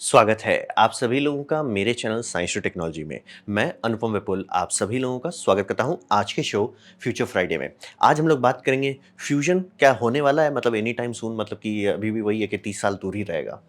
स्वागत है आप सभी लोगों का मेरे चैनल साइंस टू टेक्नोलॉजी में। मैं अनुपम विपुल आप सभी लोगों का स्वागत करता हूं आज के शो फ्यूचर फ्राइडे में। आज हम लोग बात करेंगे फ्यूजन क्या होने वाला है, मतलब एनी टाइम सून, मतलब कि अभी भी वही है कि 30 साल दूर ही रहेगा।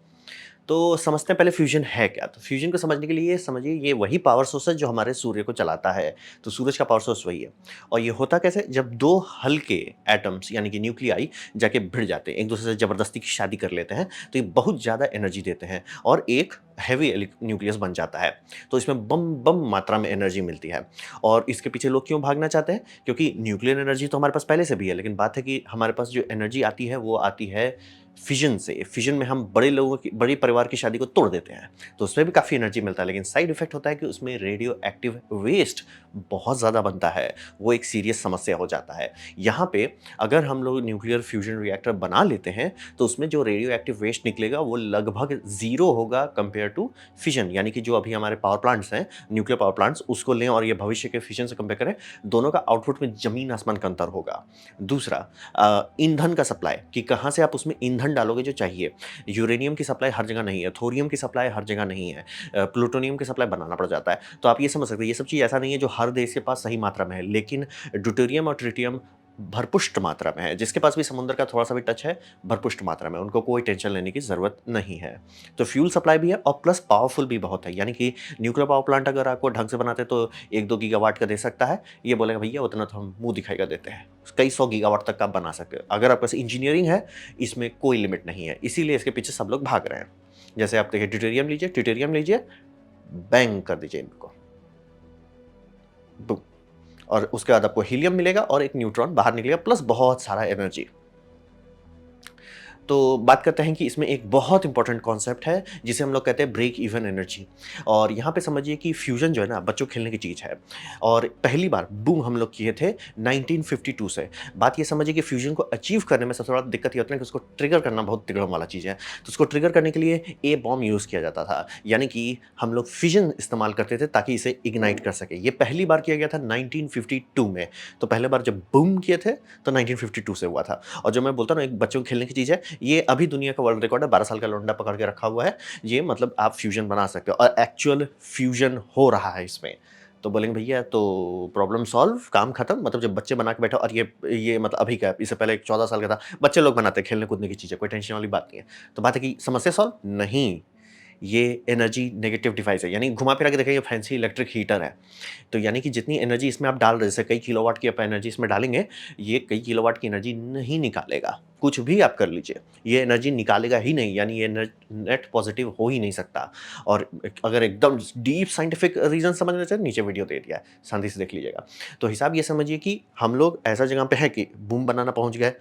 तो समझते हैं पहले फ्यूजन है क्या? तो फ्यूजन को समझने के लिए समझिए ये वही पावर सोर्स है जो हमारे सूर्य को चलाता है। तो सूरज का पावर सोर्स वही है। और ये होता कैसे? जब 2 हल्के एटम्स यानी कि न्यूक्लियाई जाके भिड़ जाते हैं, एक-दूसरे से ज़बरदस्ती की शादी कर लेते हैं, तो ये बहुत ज़्यादा एनर्जी देते हैं और एक हेवी न्यूक्लियस बन जाता है। तो इसमें बम बम मात्रा में एनर्जी मिलती है। और इसके पीछे लोग क्यों भागना चाहते हैं? क्योंकि न्यूक्लियर एनर्जी तो हमारे पास पहले से भी है, लेकिन बात है कि हमारे पास जो एनर्जी आती है वो आती है फिजन से। फिजन में हम बड़े लोगों की, बड़े परिवार की शादी को तोड़ देते हैं, तो उसमें भी काफ़ी एनर्जी मिलता है, लेकिन साइड इफेक्ट होता है कि उसमें रेडियो एक्टिव वेस्ट बहुत ज़्यादा बनता है। वो एक सीरियस समस्या हो जाता है। यहाँ पे अगर हम लोग न्यूक्लियर फ्यूजन रिएक्टर बना लेते हैं तो उसमें जो रेडियो एक्टिव वेस्ट निकलेगा वो लगभग ज़ीरो होगा कंपेयर टू फिजन। यानी कि जो अभी हमारे पावर प्लांट्स हैं, न्यूक्लियर पावर प्लांट्स, उसको लें और ये भविष्य के फिजन से कंपेयर करें, दोनों का आउटपुट में ज़मीन आसमान का अंतर होगा। दूसरा, ईंधन का सप्लाई, कि कहाँ से आप उसमें ईंधन डालोगे जो चाहिए। यूरेनियम की सप्लाई हर जगह नहीं है, थोरियम की सप्लाई हर जगह नहीं है, प्लूटोनियम की सप्लाई बनाना पड़ जाता है। तो आप ये समझ सकते हैं ये सब चीज़ ऐसा नहीं है जो हर देश के पास सही मात्रा में है, लेकिन ड्यूटेरियम और ट्रिटियम भरपुष्ट मात्रा में है। जिसके पास भी समुद्र का थोड़ा सा भी टच है, भरपुष्ट मात्रा में, उनको कोई टेंशन लेने की ज़रूरत नहीं है। तो फ्यूल सप्लाई भी है और प्लस पावरफुल भी बहुत है। यानी कि न्यूक्लियर पावर प्लांट अगर आपको ढंग से बनाते हैं तो 1-2 गीगावाट का दे सकता है। ये बोलेगा भैया उतना तो हम मुँह दिखाई का देते हैं। कई 100 गीगावाट तक का आप बना सकते हो। अगर आपके पास इंजीनियरिंग है, इसमें कोई लिमिट नहीं है। इसीलिए इसके पीछे सब लोग भाग रहे हैं। जैसे आप देखिए ड्यूटेरियम लीजिए, बैंग कर दीजिए इनको, बूम, और उसके बाद आपको हीलियम मिलेगा और एक न्यूट्रॉन बाहर निकलेगा प्लस बहुत सारा एनर्जी। तो बात करते हैं कि इसमें एक बहुत इंपॉर्टेंट कॉन्सेप्ट है जिसे हम लोग कहते हैं ब्रेक इवन एनर्जी। और यहाँ पे समझिए कि फ्यूजन जो है ना बच्चों खेलने की चीज़ है। और पहली बार बूम हम लोग किए थे 1952 से। बात ये समझिए कि फ्यूजन को अचीव करने में सबसे बड़ा दिक्कत ये होता है कि उसको ट्रिगर करना बहुत तिगड़म वाला चीज़ है। तो उसको ट्रिगर करने के लिए ए बॉम्ब यूज़ किया जाता था, यानी कि हम लोग फिजन इस्तेमाल करते थे ताकि इसे इग्नाइट कर सके। ये पहली बार किया गया था 1952 में। तो पहले बार जब बूम किए थे तो 1952 से हुआ था। और जो मैं बोलता हूँ ना एक बच्चों को खेलने की चीज़ है, ये अभी दुनिया का वर्ल्ड रिकॉर्ड है। 12 साल का लौंडा पकड़ के रखा हुआ है। ये मतलब आप फ्यूजन बना सकते हो और एक्चुअल फ्यूजन हो रहा है इसमें। तो बोलेंगे भैया तो प्रॉब्लम सॉल्व, काम खत्म। मतलब जब बच्चे बना के बैठो, और ये मतलब अभी का है, इससे पहले 14 साल का था, बच्चे लोग बनाते हैं खेलने कूदने की चीज़ें, कोई टेंशन वाली बात नहीं है। तो बात है कि समस्या सॉल्व नहीं, ये एनर्जी नेगेटिव डिवाइस है। यानी घुमा फिरा के देखें, ये फैंसी इलेक्ट्रिक हीटर है। तो यानी कि जितनी एनर्जी इसमें आप डाल रहे हैं, जैसे कई किलोवाट की आप एनर्जी इसमें डालेंगे, ये कई किलोवाट की एनर्जी नहीं निकालेगा। कुछ भी आप कर लीजिए, ये एनर्जी निकालेगा ही नहीं, यानी ये नेट पॉजिटिव हो ही नहीं सकता। और अगर एकदम डीप साइंटिफिक रीज़न समझना चाहें, नीचे वीडियो दे दिया है, शांति से देख लीजिएगा। तो हिसाब ये समझिए कि हम लोग ऐसा जगह पे हैं कि बूम बनाना पहुँच गए,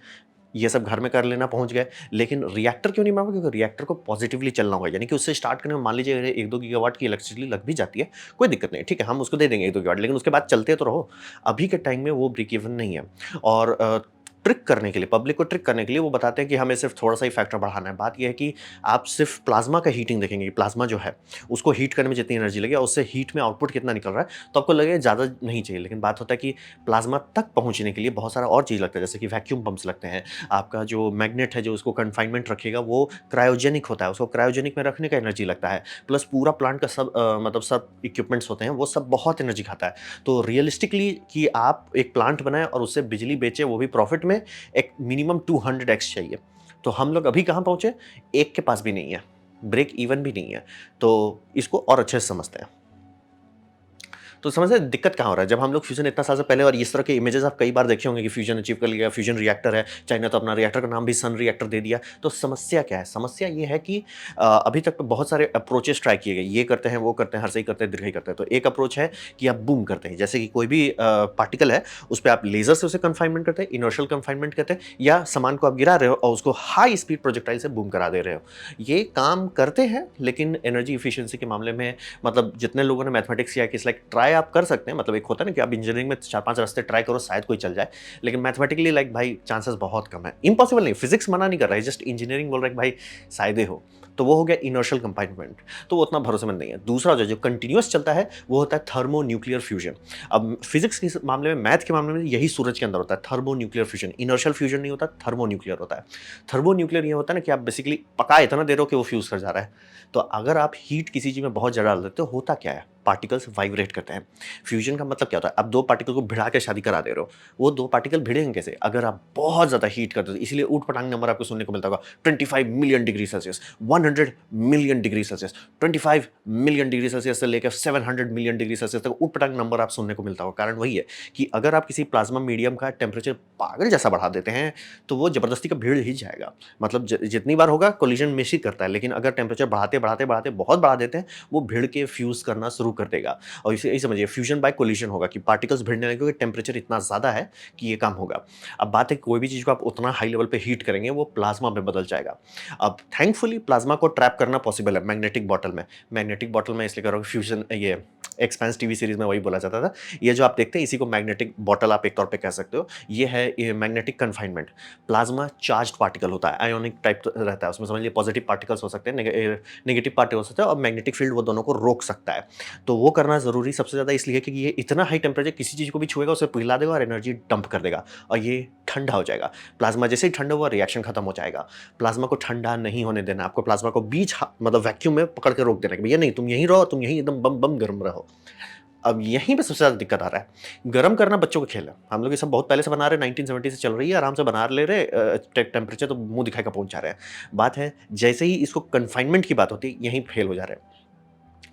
ये सब घर में कर लेना पहुँच गए, लेकिन रिएक्टर क्यों नहीं बनाओगे? क्योंकि रिएक्टर को पॉजिटिवली चलना होगा, यानी कि उससे स्टार्ट करने में मान लीजिए अगर 1-2 गीगावाट की इलेक्ट्रिसिटी लग भी जाती है, कोई दिक्कत नहीं है, ठीक है, हम उसको दे देंगे 1-2 गीगावाट, लेकिन उसके बाद चलते तो रहो। अभी के टाइम में वो ब्रेक इवन नहीं है। और ट्रिक करने के लिए, पब्लिक को ट्रिक करने के लिए वो बताते हैं कि हमें सिर्फ थोड़ा-सा ही फैक्टर बढ़ाना है। बात ये है कि आप सिर्फ प्लाज़्मा का हीटिंग देखेंगे, प्लाज़्मा जो है, उसको हीट करने में जितनी एनर्जी लगेगी और उससे हीट में आउटपुट कितना निकल रहा है, तो आपको लगेगा ज़्यादा नहीं चाहिए। लेकिन बात होता है कि प्लाज़्मा तक पहुँचने के लिए बहुत सारा और चीज़ लगता है, जैसे कि वैक्यूम पंप्स लगते हैं। आपका जो मैग्नेट है जो उसको कन्फाइनमेंट रखेगा वो क्रायोजेनिक होता है, उसको क्रायोजेनिक में रखने का एनर्जी लगता है। प्लस पूरा प्लांट का सब मतलब सब इक्विपमेंट्स होते हैं, वो सब बहुत एनर्जी खाता है। तो रियलिस्टिकली कि आप एक प्लांट बनाएँ और उससे बिजली बेचें, वो भी प्रॉफिट में, एक मिनिमम 200x चाहिए। तो हम लोग अभी कहाँ पहुँचे? 1 के पास भी नहीं है, ब्रेक इवन भी नहीं है। तो इसको और अच्छे से समझते हैं। तो समझ रहे हैं दिक्कत कहाँ हो रहा है? जब हम लोग फ्यूजन इतना साल से पहले, और इस तरह के इमेजेस आप कई बार देखे होंगे कि फ्यूजन अचीव कर लिया, फ्यूजन रिएक्टर है, चाइना तो अपना रिएक्टर का नाम भी सन रिएक्टर दे दिया। तो समस्या क्या है? समस्या ये है कि अभी तक तो बहुत सारे अप्रोचेस ट्राई किए गए, ये करते हैं, वो करते हैं, हर्षई करते हैं, दीर्घई करते हैं। तो एक अप्रोच है कि आप बूम करते हैं, जैसे कि कोई भी पार्टिकल है, उस पे आप लेज़र से उसे कन्फाइनमेंट करते हैं, इनर्शियल कन्फाइनमेंट कहते हैं, या सामान को आप गिरा रहे हो और उसको हाई स्पीड प्रोजेक्टाइल से बूम करा दे रहे हो। ये काम करते हैं, लेकिन एनर्जी एफिशिएंसी के मामले में, मतलब जितने लोगों ने मैथमेटिक्स किया कि इट्स लाइक ट्राई ट्राई आप कर सकते हैं, मतलब एक होता है ना कि आप इंजीनियरिंग में 4-5 रास्ते ट्राई करो, शायद कोई चल जाए, लेकिन मैथमेटिकली लाइक भाई चांसेस बहुत कम है। इम्पॉसिबल नहीं, फिजिक्स मना नहीं कर रहा है, जस्ट इंजीनियरिंग बोल रहा है कि भाई शायद हो। तो वो हो गया इनर्शियल कंपाइनमेंट, तो वो उतना भरोसेमंद नहीं है। दूसरा जो कंटिन्यूअस चलता है वो होता है थर्मोन्यूक्लियर फ्यूजन। अब फिजिक्स के मामले में, मैथ के मामले में यही सूरज के अंदर होता है, थर्मोन्यूक्लियर फ्यूजन। इनर्शियल फ्यूजन नहीं होता, थर्मोन्यूक्लियर होता है। थर्मोन्यूक्लियर ये होता है ना कि आप बेसिकली पका इतना दे रहे हो कि वो फ्यूज कर जा रहा है। तो अगर आप हीट किसी चीज़ में बहुत ज़्यादा डाल देते हो, होता क्या है, पार्टिकल्स वाइब्रेट करते हैं। फ्यूजन का मतलब क्या होता है, आप दो पार्टिकल को भिड़ा के शादी करा दे रहे हो, वो दो पार्टिकल भिड़ेंगे कैसे, अगर आप बहुत ज़्यादा हीट करते हो। इसलिए ऊट पटांग नंबर आपको सुनने को मिलता होगा, 25 million degree Celsius, 100 million degree Celsius, 25 million degree Celsius से लेकर 700 मिलियन डिग्री सेल्सियस तक ऊट पटांग नंबर आप सुनने को मिलता होगा। कारण वही है कि अगर आप किसी प्लाज्मा मीडियम का टेम्परेचर पागल जैसा बढ़ा देते हैं, तो वो जबरदस्ती का भिड़ ही जाएगा। मतलब जितनी बार होगा कोलिजन मिस ही करता है, लेकिन अगर टेम्परेचर बढ़ाते बढ़ाते बढ़ाते बहुत बढ़ा देते हैं, वो भिड़ के फ्यूज करना शुरू कर देगा। और इसे यही समझिए, फ्यूजन बाय कोलिजन होगा कि पार्टिकल्स भिड़ने लगेंगे क्योंकि टेम्परेचर इतना ज़्यादा है कि ये काम होगा। अब बात है, कोई भी चीज़ को आप उतना हाई लेवल पे हीट करेंगे वो प्लाज्मा में बदल जाएगा। अब थैंकफुली प्लाज्मा को ट्रैप करना पॉसिबल है मैग्नेटिक बॉटल में। मैग्नेटिक बॉटल में इसलिए कह रहा हूँ, फ्यूजन ये एक्सपेंस टीवी सीरीज में वही बोला जाता था। ये जो आप देखते हैं, इसी को मैग्नेटिक बॉटल आप एक तौर पे कह सकते हो। ये है magnetic confinement. Plasma charged particle होता है, आयोनिक टाइप रहता है, उसमें समझ लीजिए पॉजिटिव पार्टिकल्स हो सकते हैं, नेगेटिव पार्टिकल हो सकते हैं, और मैग्नेटिक फील्ड वो दोनों को रोक सकता है। तो वो करना ज़रूरी सबसे ज़्यादा इसलिए कि ये इतना हाई टेम्परेचर किसी चीज़ को भी छुएगा, उसे पिघला देगा और एनर्जी डंप कर देगा, और ये ठंडा हो जाएगा। प्लाज्मा जैसे ही ठंडा हुआ, रिएक्शन खत्म हो जाएगा। प्लाज्मा को ठंडा नहीं होने देना, आपको प्लाज्मा को मतलब वैक्यूम में पकड़ के रोक देना कि भैया नहीं, तुम यहीं रहो, तुम यहीं एकदम बम बम गर्म रहो। अब यहीं पे सबसे ज़्यादा दिक्कत आ रहा है। गरम करना बच्चों का खेल है। हम लोग ये सब बहुत पहले से बना रहे हैं, 1970 से चल रही है, आराम से बना ले रहे, टेम्परेचर तो मुँह दिखाई का पहुँच जा रहे हैं। बात है, जैसे ही इसको कन्फाइनमेंट की बात होती है, यहीं फेल हो जा रहे हैं।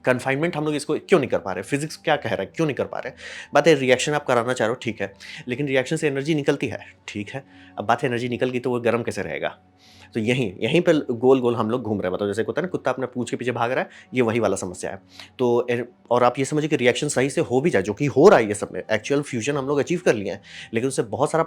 कन्फाइनमेंट हम लोग इसको क्यों नहीं कर पा रहे? फिजिक्स क्या कह रहा है, क्यों नहीं कर पा रहे? बात है, रिएक्शन आप कराना चाह रहे हो, ठीक है, लेकिन रिएक्शन से एनर्जी निकलती है, ठीक है। अब बात है, एनर्जी निकल गई तो वो गर्म कैसे रहेगा? तो यहीं यहीं पे गोल-गोल हम लोग घूम रहे हैं। मतलब जैसे होता है ना, कुत्ता अपने पूँछ के पीछे भाग रहा है, ये वही वाला समस्या है। तो और आप ये समझिए कि रिएक्शन सही से हो भी जाए, जो कि हो रहा है ये सब में, एक्चुअल फ्यूजन हम लोग अचीव कर लिए हैं, लेकिन उससे बहुत सारा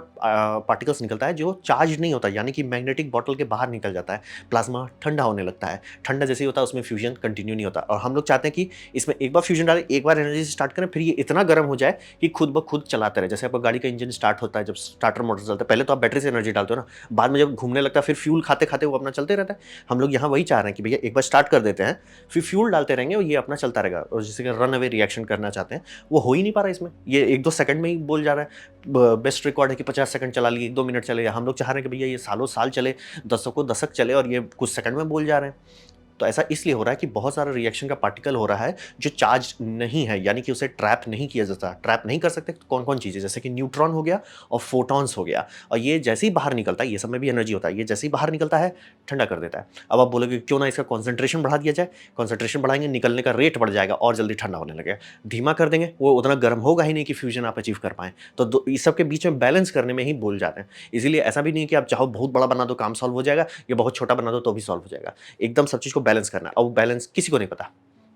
पार्टिकल्स निकलता है जो चार्ज नहीं होता, यानी कि मैग्नेटिक बॉटल के बाहर निकल जाता है। प्लाज्मा ठंडा होने लगता है। ठंडा जैसे ही होता है, उसमें फ्यूजन कंटिन्यू नहीं होता, और हम लोग चाहते हैं कि इसमें एक बार फ्यूजन डालें, एक बार एनर्जी से स्टार्ट करें, फिर ये इतना गर्म हो जाए कि खुद ब खुद चलाते रहे। जैसे आपका गाड़ी का इंजन स्टार्ट होता है, जब स्टार्टर मोटर चलता है, पहले तो आप बैटरी से एनर्जी डालते हो ना, बाद में जब घूमने लगता है, फिर फ्यूल खाते-खाते वो अपना चलते रहता है। हम लोग यहाँ वही चाह रहे हैं कि भैया एक बार स्टार्ट कर देते हैं, फिर फ्यूल डालते रहेंगे और ये अपना चलता रहेगा। और जिसे कि रन अवे रिएक्शन करना चाहते हैं, वो हो ही नहीं पा रहा है इसमें। ये 1-2 सेकंड में ही बोल जा रहा है। ब बेस्ट रिकॉर्ड है कि 50 सेकंड चला लिए, 2 मिनट चले। हम लोग चाह रहे हैं कि भैया ये सालों साल चले, दशकों दशक चले, और ये कुछ सेकंड में बोल जा रहे हैं। तो ऐसा इसलिए हो रहा है कि बहुत सारा रिएक्शन का पार्टिकल हो रहा है जो चार्ज नहीं है, यानी कि उसे ट्रैप नहीं किया जाता। ट्रैप नहीं कर सकते तो कौन-कौन चीज़ें, जैसे कि न्यूट्रॉन हो गया और फोटॉन्स हो गया, और ये जैसे ही बाहर निकलता है, ये सब में भी एनर्जी होता है, ये जैसे ही बाहर निकलता है ठंडा कर देता है। अब आप बोलोगे क्यों ना इसका कॉन्संट्रेशन बढ़ा दिया जाए? कॉन्संट्रेशन बढ़ाएंगे, निकलने का रेट बढ़ जाएगा और जल्दी ठंडा होने लगेगा। धीमा कर देंगे, वो उतना गर्म होगा ही नहीं कि फ्यूजन आप अचीव कर पाएँ। तो इस सब के बीच में बैलेंस करने में ही भूल जाते हैं। इसीलिए ऐसा भी नहीं कि आप चाहो बहुत बड़ा बना दो काम सॉल्व हो जाएगा, या बहुत छोटा बना दो तो भी सॉल्व हो जाएगा। एकदम सब चीज़ को बैलेंस करना है, और वो बैलेंस किसी को नहीं पता,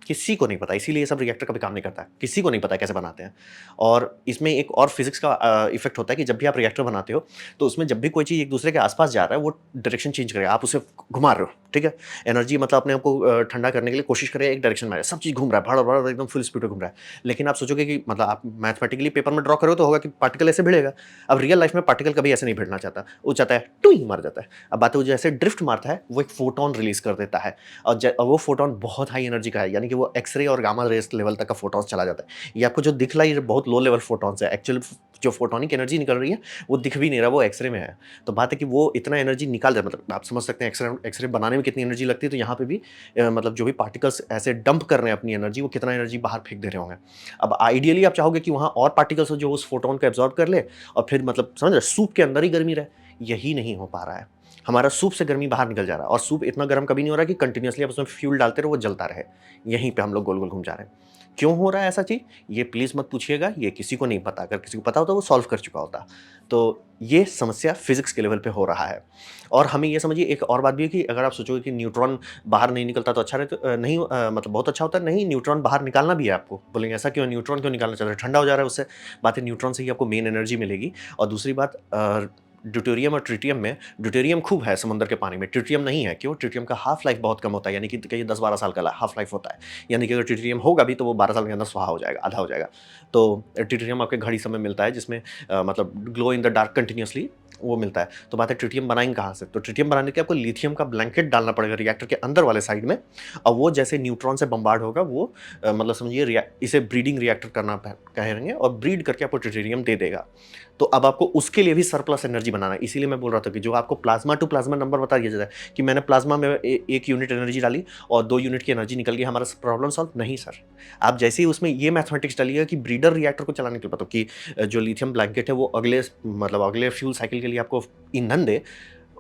किसी को नहीं पता। इसीलिए ये सब रिएक्टर कभी काम नहीं करता है, किसी को नहीं पता कैसे बनाते हैं। और इसमें एक और फिजिक्स का इफेक्ट होता है कि जब भी आप रिएक्टर बनाते हो, तो उसमें जब भी कोई चीज़ एक दूसरे के आसपास जा रहा है, वो डायरेक्शन चेंज करेगा। आप उसे घुमा रहे हो, ठीक है, एनर्जी मतलब अपने आप को ठंडा करने के लिए कोशिश करें, एक डायरेक्शन में सब चीज़ घूम रहा है, भड़ भड़ एकदम फुल स्पीड में घूम रहा है। लेकिन आप सोचोगे कि मतलब आप मैथमेटिकली पेपर में ड्रॉ करो तो होगा कि पार्टिकल ऐसे भिड़ेगा। अब रियल लाइफ में पार्टिकल कभी ऐसे नहीं भिड़ना चाहता, वो चाहता है टुई मार जाता है। अब बात है, वो जैसे ड्रिफ्ट मारता है, वो एक फोटोन रिलीज कर देता है, और वो फोटोन बहुत हाई एनर्जी का है, यानी कि वो एक्सरे और गामा रेस लेवल तक का फोटॉन्स चला जाता है। ये आपको जो दिख रहा है, ये बहुत लो लेवल फोटॉन्स है। एक्चुअली जो फोटोनिक एनर्जी निकल रही है, वो दिख भी नहीं रहा, वो एक्सरे में है। तो बात है कि वो इतना एनर्जी निकाल जाए, मतलब आप समझ सकते हैं एक्सरे बनाने में कितनी एनर्जी लगती है। तो यहाँ पे भी मतलब जो भी पार्टिकल्स ऐसे डंप कर रहे हैं अपनी एनर्जी, वो कितना एनर्जी बाहर फेंक दे रहे होंगे। अब आइडियली आप चाहोगे कि वहाँ और पार्टिकल्स हो जो उस फोटोन को एब्जॉर्ब कर ले, और फिर मतलब समझ रहे, सूप के अंदर ही गर्मी रहे। यही नहीं हो पा रहा है। हमारा सूप से गर्मी बाहर निकल जा रहा है, और सूप इतना गर्म कभी नहीं हो रहा कि कंटिन्यूअसली आप उसमें फ्यूल डालते रहो, वो जलता रहे। यहीं पे हम लोग गोल गोल घूम जा रहे हैं। क्यों हो रहा है ऐसा चीज़, ये प्लीज़ मत पूछिएगा, ये किसी को नहीं पता। अगर किसी को पता होता वो सॉल्व कर चुका होता। तो ये समस्या फिजिक्स के लेवल पे हो रहा है। और हमें ये समझिए, एक और बात भी है कि अगर आप सोचोगे कि न्यूट्रॉन बाहर नहीं निकलता तो अच्छा रहता, नहीं मतलब बहुत अच्छा होता है, नहीं, न्यूट्रॉन बाहर निकालना भी है आपको। बोलेंगे ऐसा क्यों, न्यूट्रॉन क्यों निकालना चाह रहे हैं, ठंडा हो जा रहा है उससे। बात है, न्यूट्रॉन से ही आपको मेन एनर्जी मिलेगी। और दूसरी बात, ड्यूटेरियम और ट्रिटियम में ड्यूटेरियम खूब है समुद्र के पानी में, ट्रिटियम नहीं है। क्यों? ट्रिटियम का हाफ लाइफ बहुत कम होता है, यानी कि कहीं 10-12 साल का हाफ लाइफ होता है। यानी कि अगर ट्रिटियम होगा भी तो वो 12 साल के अंदर स्वाहा हो जाएगा, आधा हो जाएगा। तो ट्रिटियम आपके घड़ी समय मिलता है, जिसमें मतलब glow in the dark continuously वो मिलता है। तो बात है ट्रिटियम बनाएंगे कहाँ से? तो ट्रिटियम बनाने के लिए आपको लिथियम का ब्लैंकेट डालना पड़ेगा रिएक्टर के अंदर वाले साइड में, और वो जैसे न्यूट्रॉन से बम्बार्ड होगा वो मतलब समझिए इसे ब्रीडिंग रिएक्टर करना कहेंगे, और ब्रीड करके आपको ट्रिटियम दे देगा। तो अब आपको उसके लिए भी सरप्लस एनर्जी बनाना है। इसीलिए मैं बोल रहा था कि जो आपको प्लाज्मा टू प्लाज्मा नंबर बता दिया जाता है कि मैंने प्लाज्मा में 1 यूनिट एनर्जी डाली और 2 यूनिट की एनर्जी निकल गई, हमारा प्रॉब्लम सॉल्व नहीं सर। आप जैसे ही उसमें ये मैथमेटिक्स डालिएगा कि ब्रीडर रिएक्टर को चलाने के लिए, तो कि जो लिथियम ब्लैंकेट है वो अगले फ्यूल साइकिल के लिए आपको ईंधन दे,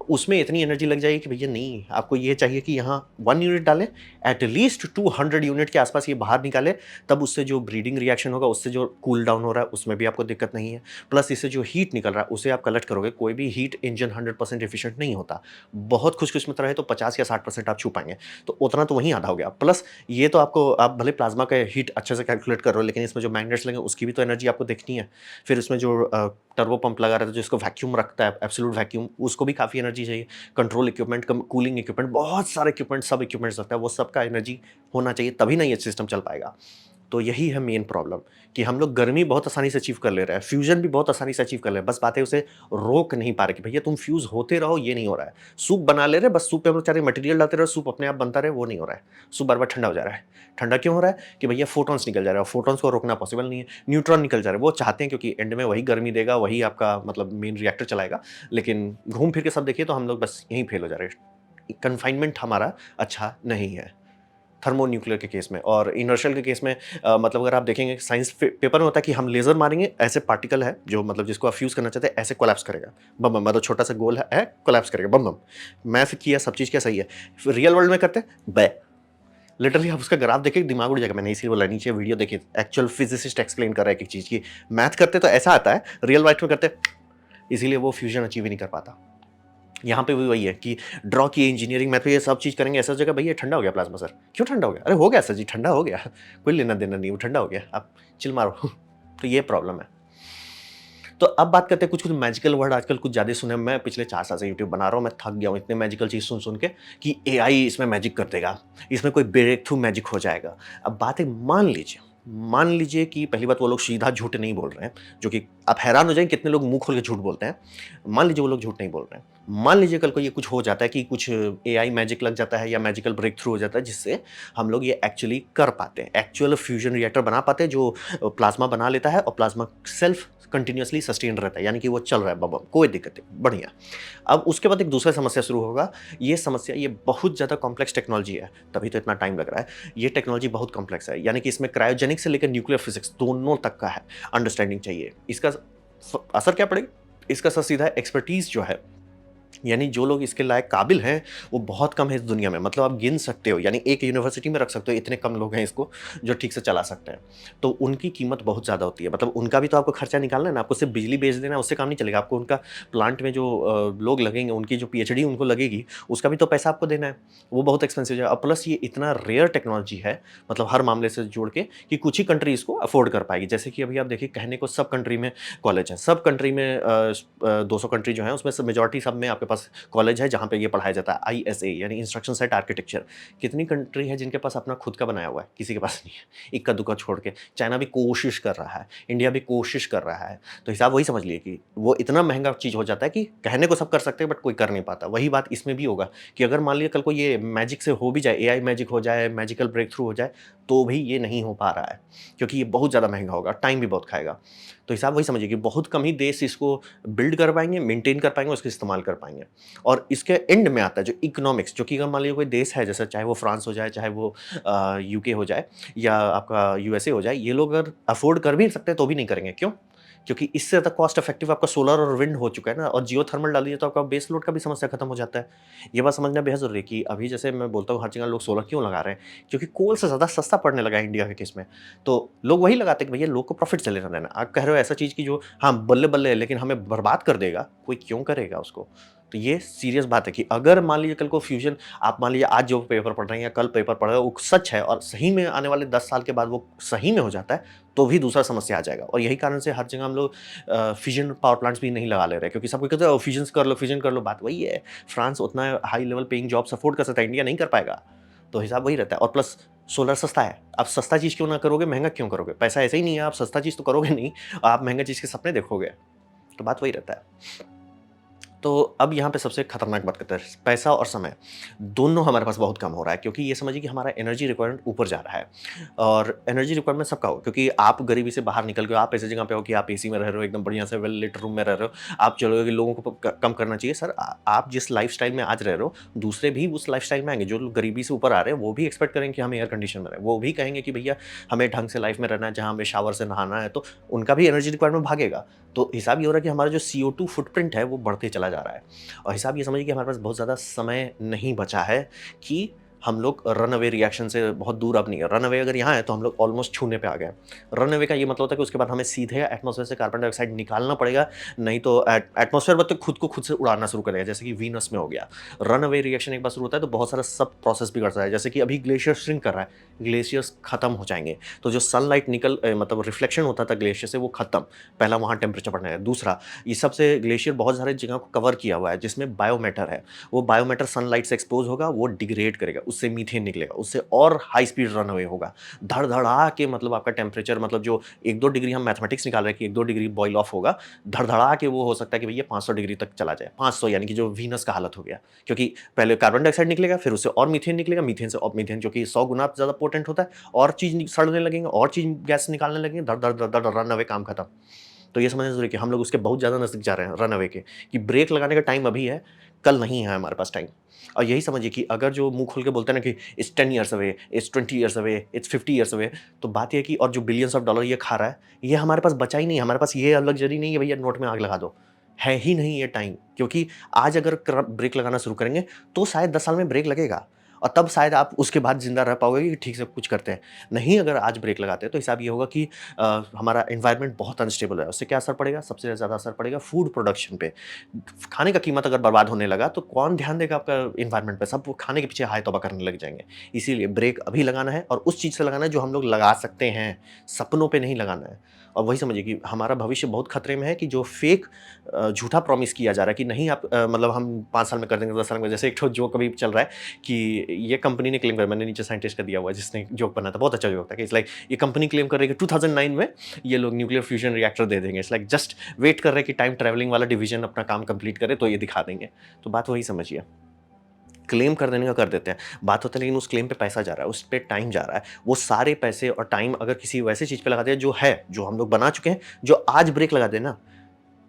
उसमें इतनी एनर्जी लग जाएगी कि भैया नहीं, आपको ये चाहिए कि यहाँ 1 यूनिट डालें, एटलीस्ट 200 यूनिट के आसपास ये बाहर निकाले, तब उससे जो ब्रीडिंग रिएक्शन होगा, उससे जो कूल डाउन हो रहा है उसमें भी आपको दिक्कत नहीं है। प्लस इससे जो हीट निकल रहा है उसे आप कलेक्ट करोगे। कोई भी हीट इंजन 100% एफिशिएंट नहीं होता, बहुत खुशकिस्मत रहे तो 50 या 60% आप छू पाएंगे, तो उतना तो वहीं आधा हो गया। प्लस ये तो आपको, आप भले प्लाज्मा का हीट अच्छे से कैलकुलेट कर रहे हो, लेकिन इसमें जो मैग्नेट्स लगे उसकी भी तो एनर्जी आपको देखनी है। फिर उसमें जो टर्बो पंप लगा रहता है, जो इसको वैक्यूम रखता है, एब्सोल्यूट वैक्यूम, उसको भी काफ़ी एनर्जी चाहिए। कंट्रोल इक्विपमेंट, कूलिंग इक्विपमेंट, बहुत सारे इक्विपमेंट, सब इक्विपमेंट्स लगता है, वो सबका एनर्जी होना चाहिए, तभी ना ये सिस्टम चल पाएगा। तो यही है मेन प्रॉब्लम कि हम लोग गर्मी बहुत आसानी से अचीव कर ले रहे हैं, फ्यूजन भी बहुत आसानी से अचीव कर ले रहे हैं, बस बात है उसे रोक नहीं पा रहे कि भैया तुम फ्यूज होते रहो, ये नहीं हो रहा है। सूप बना ले रहे, बस सूप पे हम लोग चाह रहे मटेरियल डालते रहो, सूप अपने आप बनता रहे, वो नहीं हो रहा है। सूप बार बार ठंडा हो जा रहा है। ठंडा क्यों हो रहा है? कि भैया फोटॉन्स निकल जा रहा है, फोटॉन्स को रोकना पॉसिबल नहीं है। न्यूट्रॉन निकल जा रहे हैं, वो चाहते हैं क्योंकि एंड में वही गर्मी देगा, वही आपका मतलब मेन रिएक्टर चलाएगा, लेकिन घूम फिर के सब देखिए तो हम लोग बस यहीं फेल हो जा रहे हैं। कन्फाइनमेंट हमारा अच्छा नहीं है थर्मोन्यूक्लियर के केस में। और इनर्शियल के केस में मतलब अगर आप देखेंगे साइंस पेपर में होता है कि हम लेजर मारेंगे, ऐसे पार्टिकल है जो मतलब जिसको आप फ्यूज करना चाहते हैं, ऐसे कोलैप्स करेगा, बम बम, मतलब छोटा सा गोल है कोलैप्स करेगा, बम बम। मैथ किया, सब चीज़ क्या सही है, रियल वर्ल्ड में करते हैं बे, लिटरली आप उसका ग्राफ देखिए दिमाग उड़ जाएगा। मैंने इसीलिए बोला नीचे वीडियो देखिए, एक्चुअल फिजिसिस्ट एक्सप्लेन कर रहा है एक चीज़ की, मैथ करते तो ऐसा आता है, रियल लाइफ में करते, इसीलिए वो फ्यूजन अचीव ही नहीं कर पाता। यहाँ पे भी वही है कि ड्रॉ की इंजीनियरिंग मैथ पे ये सब चीज़ करेंगे, ऐसा जगह भैया ठंडा हो गया प्लाज्मा सर, क्यों ठंडा हो गया? अरे हो गया सर जी, ठंडा हो गया, कोई लेना देना नहीं, वो ठंडा हो गया, आप चिल मारो। तो ये प्रॉब्लम है। तो अब बात करते हैं कुछ कुछ मैजिकल वर्ड आजकल कुछ ज़्यादा सुने। मैं पिछले 4 साल से यूट्यूब बना रहा हूँ, मैं थक गया हूँ इतने मैजिकल चीज़ सुन सुन के कि एआई इसमें मैजिक कर देगा, इसमें कोई ब्रेक थ्रू मैजिक हो जाएगा। अब बात है, मान लीजिए कि पहली बात वो लोग सीधा झूठ नहीं बोल रहे हैं, जो कि आप हैरान हो जाएंगे कितने लोग मुंह खोल के झूठ बोलते हैं। मान लीजिए वो लोग झूठ नहीं बोल रहे हैं, मान लीजिए कल को ये कुछ हो जाता है कि कुछ एआई मैजिक लग जाता है या मैजिकल ब्रेक थ्रू हो जाता है, जिससे हम लोग ये एक्चुअली कर पाते हैं, एक्चुअल फ्यूजन रिएक्टर बना पाते हैं जो प्लाज्मा बना लेता है और प्लाज्मा सेल्फ कंटिन्यूअसली सस्टेन रहता है, यानी कि वो चल रहा है बम, कोई दिक्कत नहीं, बढ़िया। अब उसके बाद एक दूसरा समस्या शुरू होगा। ये समस्या, ये बहुत ज़्यादा कॉम्प्लेक्स टेक्नोलॉजी है, तभी तो इतना टाइम लग रहा है। ये टेक्नोलॉजी बहुत कॉम्प्लेक्स है, यानी कि इसमें क्रायोजेनिक से लेकर न्यूक्लियर फिजिक्स दोनों तक का है अंडरस्टैंडिंग चाहिए। इसका असर क्या पड़ेगा? इसका असर सीधा एक्सपर्टीज जो है, यानी जो लोग इसके लायक काबिल हैं वो बहुत कम है इस दुनिया में। मतलब आप गिन सकते हो, यानी एक यूनिवर्सिटी में रख सकते हो, इतने कम लोग हैं इसको जो ठीक से चला सकते हैं। तो उनकी कीमत बहुत ज़्यादा होती है। मतलब उनका भी तो आपको खर्चा निकालना है ना, आपको सिर्फ बिजली बेच देना है, उससे काम नहीं चलेगा। आपको उनका प्लांट में जो लोग लगेंगे, उनकी जो पीएचडी उनको लगेगी, उसका भी तो पैसा आपको देना है, वो बहुत एक्सपेंसिव है। और प्लस ये इतना रेयर टेक्नोलॉजी है, मतलब हर मामले से जोड़ के, कि कुछ ही कंट्री इसको अफोर्ड कर पाएगी। जैसे कि अभी आप देखिए, कहने को सब कंट्री में कॉलेज है, सब कंट्री में 200 कंट्री जो है उसमें से मेजॉरिटी सब में आपके पास कॉलेज है जहाँ पे ये पढ़ाया जाता है, आईएसए यानी इंस्ट्रक्शन सेट आर्किटेक्चर। कितनी कंट्री है जिनके पास अपना खुद का बनाया हुआ है? किसी के पास नहीं है, इक्का दुक्का छोड़ के। चाइना भी कोशिश कर रहा है, इंडिया भी कोशिश कर रहा है, तो हिसाब वही समझ लिए कि वो इतना महंगा चीज़ हो जाता है कि कहने को सब कर सकते हैं बट कोई कर नहीं पाता। वही बात इसमें भी होगा कि अगर मान लिया कल को ये मैजिक से हो भी जाए, एआई मैजिक हो जाए, मैजिकल ब्रेक थ्रू हो जाए, तो भी ये नहीं हो पा रहा है क्योंकि ये बहुत ज़्यादा महंगा होगा, टाइम भी बहुत खाएगा। तो हिसाब वही समझिए कि बहुत कम ही देश इसको बिल्ड कर पाएंगे, मेंटेन कर पाएंगे, उसका इस्तेमाल कर पाएंगे। और इसके एंड में आता है जो इकोनॉमिक्स, जो कि अगर मान लीजिए कोई देश है, जैसे चाहे वो फ्रांस हो जाए, चाहे वो यूके हो जाए, या आपका यूएसए हो जाए, ये लोग अगर अफोर्ड कर भी सकते हैं तो भी नहीं करेंगे। क्यों? क्योंकि इससे ज़्यादा कॉस्ट इफेक्टिव आपका सोलर और विंड हो चुका है ना, और जियो थर्मल डाल दिया तो आपका बेस लोड का भी समस्या खत्म हो जाता है। ये बात समझना बेहद ज़रूरी है कि अभी जैसे मैं बोलता हूँ हर जगह लोग सोलर क्यों लगा रहे हैं, क्योंकि कोल से ज़्यादा सस्ता पड़ने लगा है इंडिया के केस में। तो लोग वही लगाते हैं कि भैया लोग को प्रॉफिट चले ना देना। आप कह रहे हो ऐसा चीज़ की जो हाँ बल्ले बल्ले है लेकिन हमें बर्बाद कर देगा, कोई क्यों करेगा उसको? तो ये सीरियस बात है कि अगर मान लीजिए कल को फ्यूजन, आप मान लीजिए आज जो पेपर पढ़ रहे हैं या कल पेपर पढ़ रहे हैं वो सच है और सही में आने वाले 10 साल के बाद वो सही में हो जाता है, तो भी दूसरा समस्या आ जाएगा। और यही कारण से हर जगह हम लोग फ्यूजन पावर प्लांट्स भी नहीं लगा ले रहे, क्योंकि सब कोई कहते हैं फ्यूजन कर लो। बात वही है, फ्रांस उतना high level paying job afford कर सकता है, इंडिया नहीं कर पाएगा। तो हिसाब वही रहता है। और प्लस सोलर सस्ता है, आप सस्ता चीज़ क्यों ना करोगे, महंगा क्यों करोगे? पैसा ऐसे ही नहीं है, आप सस्ता चीज़ तो करोगे नहीं, आप महंगा चीज़ के सपने देखोगे। तो बात वही रहता है। तो अब यहाँ पे सबसे खतरनाक बात करते हैं, पैसा और समय दोनों हमारे पास बहुत कम हो रहा है, क्योंकि ये समझिए कि हमारा एनर्जी रिक्वायरमेंट ऊपर जा रहा है। और एनर्जी रिक्वायरमेंट सबका हो, क्योंकि आप गरीबी से बाहर निकल गए, आप ऐसी जगह पे हो कि आप एसी में रह रहे हो, एकदम बढ़िया से वेल लिट रूम में रह रहे हो, आप चलोगे कि लोगों को कम करना चाहिए। सर आप जिस लाइफस्टाइल में आज रह रहे हो, दूसरे भी उस लाइफस्टाइल में आएंगे। जो लोग गरीबी से ऊपर आ रहे हैं वो भी एक्सपेक्ट करेंगे कि हम एयर कंडीशन में रहें, वो भी कहेंगे कि भैया हमें ढंग से लाइफ में रहना है, जहाँ हमें शावर से नहाना है, तो उनका भी एनर्जी रिक्वायरमेंट भागेगा। तो हिसाब ये हो रहा है कि हमारा जो CO2 फुटप्रिंट है वो बढ़ते चला जा रहा है। और हिसाब ये समझिए कि हमारे पास बहुत ज़्यादा समय नहीं बचा है कि हम लोग रन अवे रिएक्शन से बहुत दूर अब नहीं है। रन अवे अगर यहाँ है तो हम लोग ऑलमोस्ट छूने पे आ गए। रन अवे का ये मतलब होता है कि उसके बाद हमें सीधे एटमॉस्फेयर से कार्बन डाइऑक्साइड निकालना पड़ेगा, नहीं तो एटमॉस्फेयर मतलब खुद को खुद से उड़ाना शुरू करेगा, जैसे कि वीनस में हो गया। रन अवे रिएक्शन एक बार शुरू होता है तो बहुत सारा सब प्रोसेस बिगड़ जाता है, जैसे कि अभी ग्लेशियर श्रिंक कर रहा है, ग्लेशियर्स खत्म हो जाएंगे, तो जो सनलाइट मतलब रिफ्लेक्शन होता था ग्लेशियर से वो खत्म। पहला वहाँ टेम्परेचर बढ़ना है। दूसरा, ये सबसे ग्लेशियर बहुत सारे जगह को कवर किया हुआ है जिसमें बायोमेटर है, वो बायोमेटर सनलाइट से एक्सपोज होगा, वो डिग्रेड करेगा, उससे मीथेन निकलेगा, उससे और हाई स्पीड रन अवे होगा। धड़धड़ा के मतलब आपका टेम्परेचर, मतलब जो 1-2 डिग्री हम मैथमेटिक्स निकाल रहे हैं कि 1-2 डिग्री बॉयल ऑफ होगा, धड़धड़ा के वो हो सकता है कि भैया 500 डिग्री तक चला जाए। 500 यानी कि जो वीनस का हालत हो गया, क्योंकि पहले कार्बन डाइऑक्साइड निकलेगा, फिर उससे और मीथेन निकलेगा, मीथेन से और मीथेन जो कि 100 गुना ज़्यादा पोटेंट होता है, और चीज़ सड़ने लगेंगे, और चीज़ गैस निकालने लगेंगे, धड़ धड़ धड़ धड़ रन अवे, काम खत्म। तो ये समझना ज़रूरी है कि हम लोग उसके बहुत ज़्यादा नज़दीक जा रहे हैं रन अवे के, कि ब्रेक लगाने का टाइम अभी है, कल नहीं है हमारे पास टाइम। और यही समझिए कि अगर जो मुँह खोल के बोलते हैं ना कि it's 10 years away, it's 20 years away, it's 50 years away, तो बात ये है कि और जो बिलियंस ऑफ डॉलर ये खा रहा है, ये हमारे पास बचा ही नहीं है। हमारे पास ये लग्ज़री नहीं है भैया नोट में आग लगा दो, है ही नहीं ये टाइम। क्योंकि आज अगर ब्रेक लगाना शुरू करेंगे तो शायद 10 साल में ब्रेक लगेगा, और तब शायद आप उसके बाद ज़िंदा रह पाओगे कि ठीक से कुछ करते हैं। नहीं, अगर आज ब्रेक लगाते हैं तो हिसाब ये होगा कि हमारा एनवायरनमेंट बहुत अनस्टेबल है। उससे क्या असर पड़ेगा? सबसे ज़्यादा असर पड़ेगा फूड प्रोडक्शन पे। खाने का कीमत अगर बर्बाद होने लगा तो कौन ध्यान देगा आपका एनवायरनमेंट पे? सब वो खाने के पीछे हाय तौबा करने लग जाएँगे। इसीलिए ब्रेक अभी लगाना है, और उस चीज़ से लगाना है जो हम लोग लगा सकते हैं, सपनों पे नहीं लगाना है। और वही समझिए कि हमारा भविष्य बहुत खतरे में है कि जो फेक झूठा प्रॉमिस किया जा रहा है कि नहीं आप मतलब हम 5 साल में कर देंगे, 10 साल में। जैसे एक ठो जोक अभी चल रहा है कि ये कंपनी ने क्लेम किया, मैंने नीचे साइंटिस्ट का दिया हुआ है जिसने जोक बनाया था, बहुत अच्छा जोक था कि इट्स लाइक ये कंपनी क्लेम कर रही है कि 2009 में ये लोग न्यूक्लियर फ्यूजन रिएक्टर दे देंगे। इट्स लाइक जस्ट वेट कर रहे हैं कि टाइम ट्रैवलिंग वाला डिवीजन अपना काम कंप्लीट करे तो ये दिखा देंगे। तो बात वही समझिए, क्लेम कर देने का कर देते हैं। बात होता है लेकिन उस क्लेम पे पैसा जा रहा है, उस पे टाइम जा रहा है। वो सारे पैसे और टाइम अगर किसी वैसे चीज़ पे लगा दें जो है, जो हम लोग बना चुके हैं, जो आज ब्रेक लगा दें ना,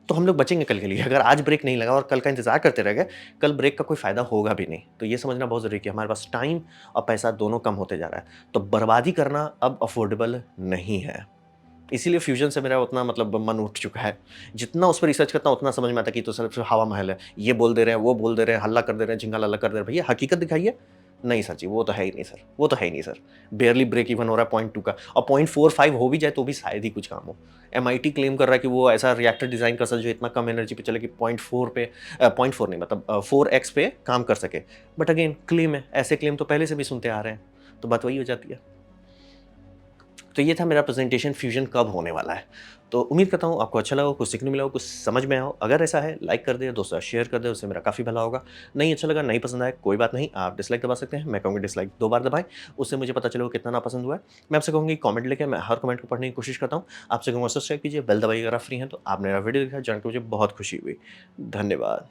तो हम लोग बचेंगे कल के लिए। अगर आज ब्रेक नहीं लगा और कल का इंतज़ार करते रह गए, कल ब्रेक का कोई फ़ायदा होगा भी नहीं। तो ये समझना बहुत ज़रूरी है कि हमारे पास टाइम और पैसा दोनों कम होते जा रहा है। तो बर्बादी करना अब अफ़ोर्डेबल नहीं है। इसीलिए फ्यूज़न से मेरा उतना मतलब मन उठ चुका है। जितना उस पे रिसर्च करता हूँ उतना समझ में आता है कि तो सिर्फ़ हवा महल है। ये बोल दे रहे हैं, वो बोल दे रहे हैं, हल्ला कर दे रहे हैं, झिंगा-लल्ला कर दे रहे हैं। भैया हकीकत दिखाइए। नहीं सर जी, वो तो है ही नहीं सर, वो तो है ही नहीं सर। बेयरली ब्रेक इवन हो रहा है 0.2 का, और 0.45 हो भी जाए तो भी शायद ही कुछ काम हो। एमआईटी क्लेम कर रहा है कि वो ऐसा रिएक्टर डिज़ाइन कर सकता है जो इतना कम एनर्जी पे चले कि 0.4 पे 0.4 नहीं मतलब 4x पे काम कर सके। बट अगेन क्लेम है, ऐसे क्लेम तो पहले से भी सुनते आ रहे हैं। तो बात वही हो जाती है। तो ये था मेरा प्रेजेंटेशन फ्यूजन कब होने वाला है। तो उम्मीद करता हूँ आपको अच्छा लगा हो, कुछ सीखने मिला हो, कुछ समझ में आया हो। अगर ऐसा है लाइक कर दें, दोस्तों शेयर कर दें, उससे मेरा काफ़ी भला होगा। नहीं अच्छा लगा, नहीं पसंद आया, कोई बात नहीं, आप डिसलाइक दबा सकते हैं। मैं कहूँगी डिसलाइक 2 बार दबाएँ, उससे मुझे पता चलेगा कितना नापसंद हुआ है। मैं आपसे कहूँगी कमेंट लिखें, मैं हर कमेंट को पढ़ने की कोशिश करता हूँ। आपसे कहूँगा सब्सक्राइब कीजिए, बेल दबाइए अगर आप फ्री हैं तो। आप मेरा वीडियो देखा जान के मुझे बहुत खुशी हुई। धन्यवाद।